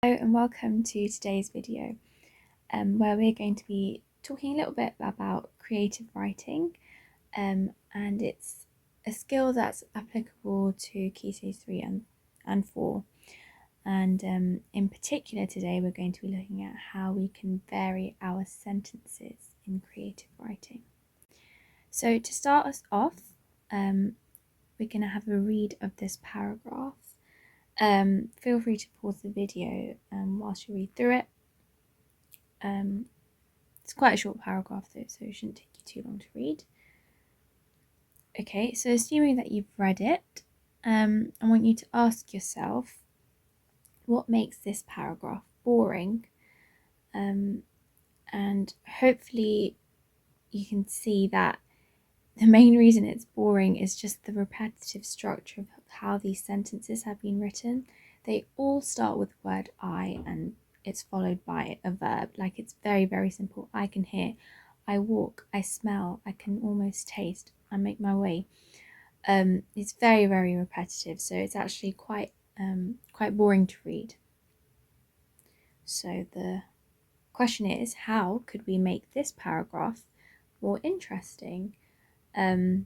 Hello and welcome to today's video where we're going to be talking a little bit about creative writing and it's a skill that's applicable to Key Stage 3 and 4, and in particular today we're going to be looking at how we can vary our sentences in creative writing. So to start us off, we're going to have a read of this paragraph. Feel free to pause the video whilst you read through it. It's quite a short paragraph though, so it shouldn't take you too long to read. Okay, so assuming that you've read it, I want you to ask yourself, what makes this paragraph boring? And hopefully you can see that the main reason it's boring is just the repetitive structure of how these sentences have been written. They all start with the word I and it's followed by a verb. Like, it's very, very simple. I can hear, I walk, I smell, I can almost taste, I make my way. It's very, very repetitive, so it's actually quite boring to read. So the question is, how could we make this paragraph more interesting? And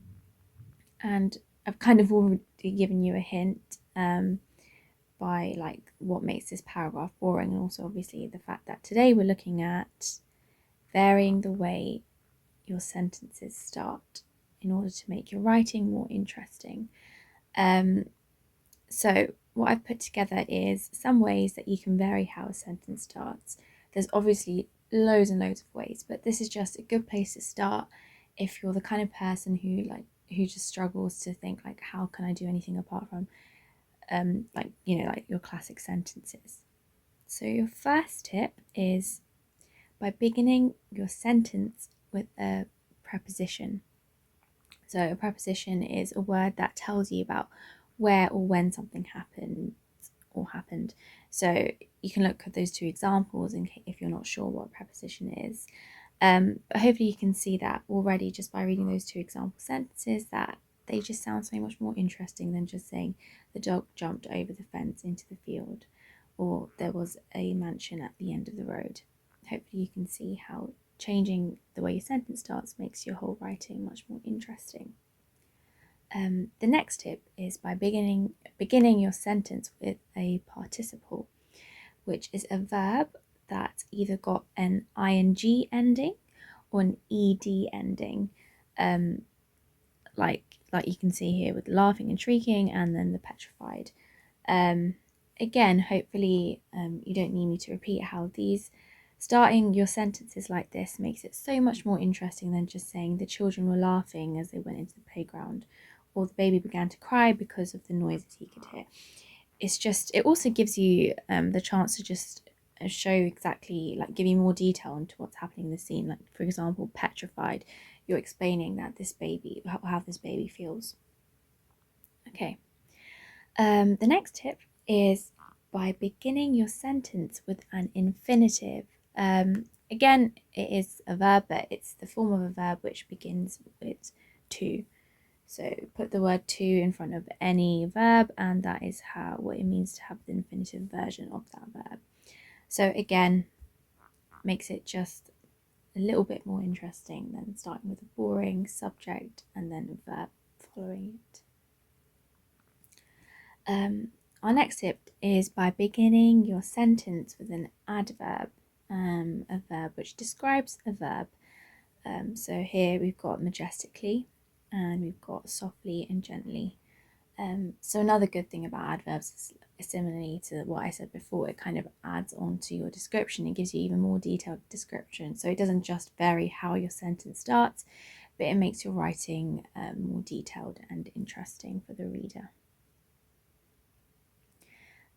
I've kind of already given you a hint by like what makes this paragraph boring, and also obviously the fact that today we're looking at varying the way your sentences start in order to make your writing more interesting. So what I've put together is some ways that you can vary how a sentence starts. There's obviously loads and loads of ways, but this is just a good place to start if you're the kind of person who just struggles to think like, how can I do anything apart from like your classic sentences. So your first tip is by beginning your sentence with a preposition. So a preposition is a word that tells you about where or when something happened. So you can look at those two examples in case if you're not sure what a preposition is. But hopefully you can see that already just by reading those two example sentences, that they just sound so much more interesting than just saying the dog jumped over the fence into the field, or there was a mansion at the end of the road. Hopefully you can see how changing the way your sentence starts makes your whole writing much more interesting. The next tip is by beginning your sentence with a participle, which is a verb that's either got an ing ending or an ed ending, like you can see here with laughing and shrieking and then the petrified. Again, hopefully you don't need me to repeat how these starting your sentences like this makes it so much more interesting than just saying the children were laughing as they went into the playground, or the baby began to cry because of the noises he could hear. It also gives you the chance to just show exactly, like, give you more detail into what's happening in the scene. Like, for example, petrified, you're explaining that this baby, how this baby feels. Okay. The next tip is by beginning your sentence with an infinitive. Again, it is a verb, but it's the form of a verb which begins with to. So put the word to in front of any verb, and that is what it means to have the infinitive version of that verb. So again, makes it just a little bit more interesting than starting with a boring subject and then a verb following it. Our next tip is by beginning your sentence with an adverb, a verb which describes a verb. So here we've got majestically, and we've got softly and gently. So another good thing about adverbs is, similarly to what I said before, it kind of adds on to your description. It gives you even more detailed description. So it doesn't just vary how your sentence starts, but it makes your writing more detailed and interesting for the reader.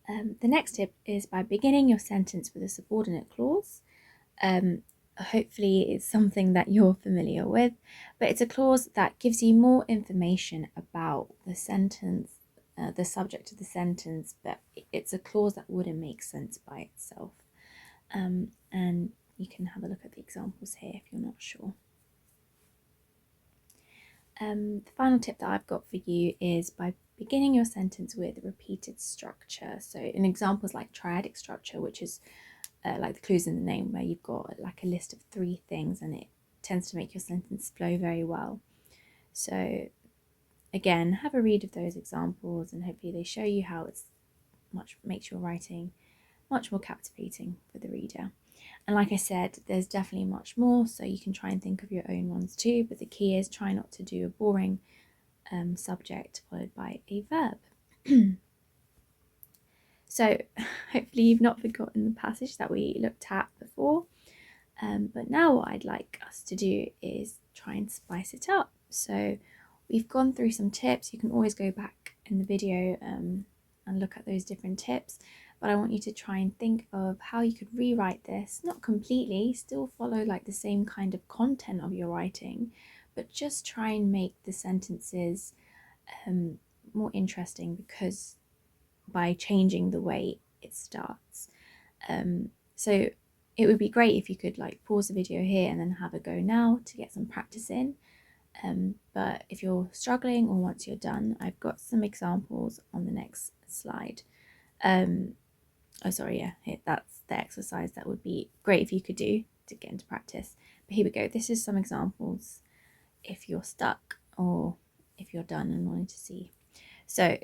The next tip is by beginning your sentence with a subordinate clause. Hopefully it's something that you're familiar with, but it's a clause that gives you more information about the sentence, the subject of the sentence, but it's a clause that wouldn't make sense by itself. And you can have a look at the examples here if you're not sure. The final tip that I've got for you is by beginning your sentence with repeated structure. So in examples like triadic structure, which is like the clues in the name, where you've got like a list of 3 things and it tends to make your sentence flow very well. So again, have a read of those examples and hopefully they show you how it's makes your writing much more captivating for the reader. And like I said, there's definitely much more, so you can try and think of your own ones too, but the key is try not to do a boring subject followed by a verb. So hopefully you've not forgotten the passage that we looked at before, but now what I'd like us to do is try and spice it up. So we've gone through some tips. You can always go back in the video and look at those different tips, but I want you to try and think of how you could rewrite this, not completely, still follow like the same kind of content of your writing, but just try and make the sentences more interesting, because by changing the way it starts. So it would be great if you could like pause the video here and then have a go now to get some practice in. But if you're struggling or once you're done, I've got some examples on the next slide. That's the exercise that would be great if you could do to get into practice. But here we go. This is some examples if you're stuck or if you're done and wanting to see. So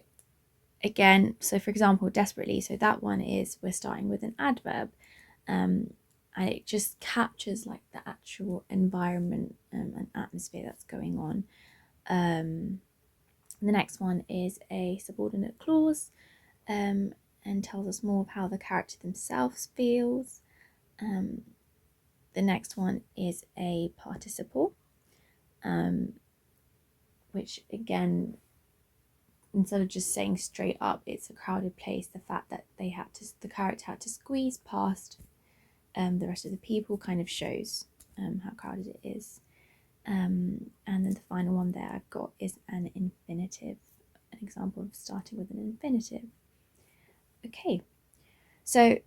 again, so for example, desperately, so that one is, we're starting with an adverb, and it just captures like the actual environment and atmosphere that's going on. The next one is a subordinate clause, and tells us more of how the character themselves feels. The next one is a participle, which again, instead of just saying straight up it's a crowded place, the fact that the character had to squeeze past the rest of the people kind of shows how crowded it is. And then the final one there I've got is an infinitive, an example of starting with an infinitive. Okay, so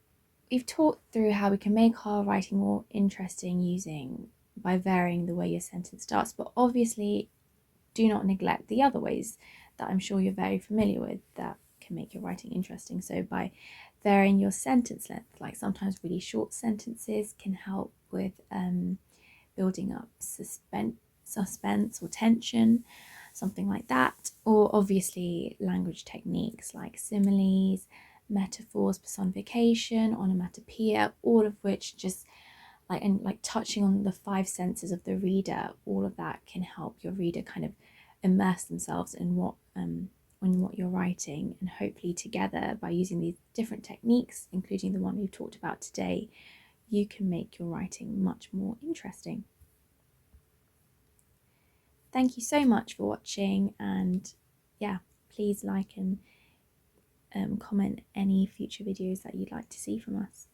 we've talked through how we can make our writing more interesting by varying the way your sentence starts, but obviously do not neglect the other ways that I'm sure you're very familiar with that can make your writing interesting. So by varying your sentence length, like sometimes really short sentences can help with building up suspense or tension, something like that. Or obviously language techniques like similes, metaphors, personification, onomatopoeia, all of which just like touching on the 5 senses of the reader, all of that can help your reader kind of immerse themselves in what you're writing, and hopefully together, by using these different techniques, including the one we've talked about today, you can make your writing much more interesting. Thank you so much for watching, and yeah, please like and comment any future videos that you'd like to see from us.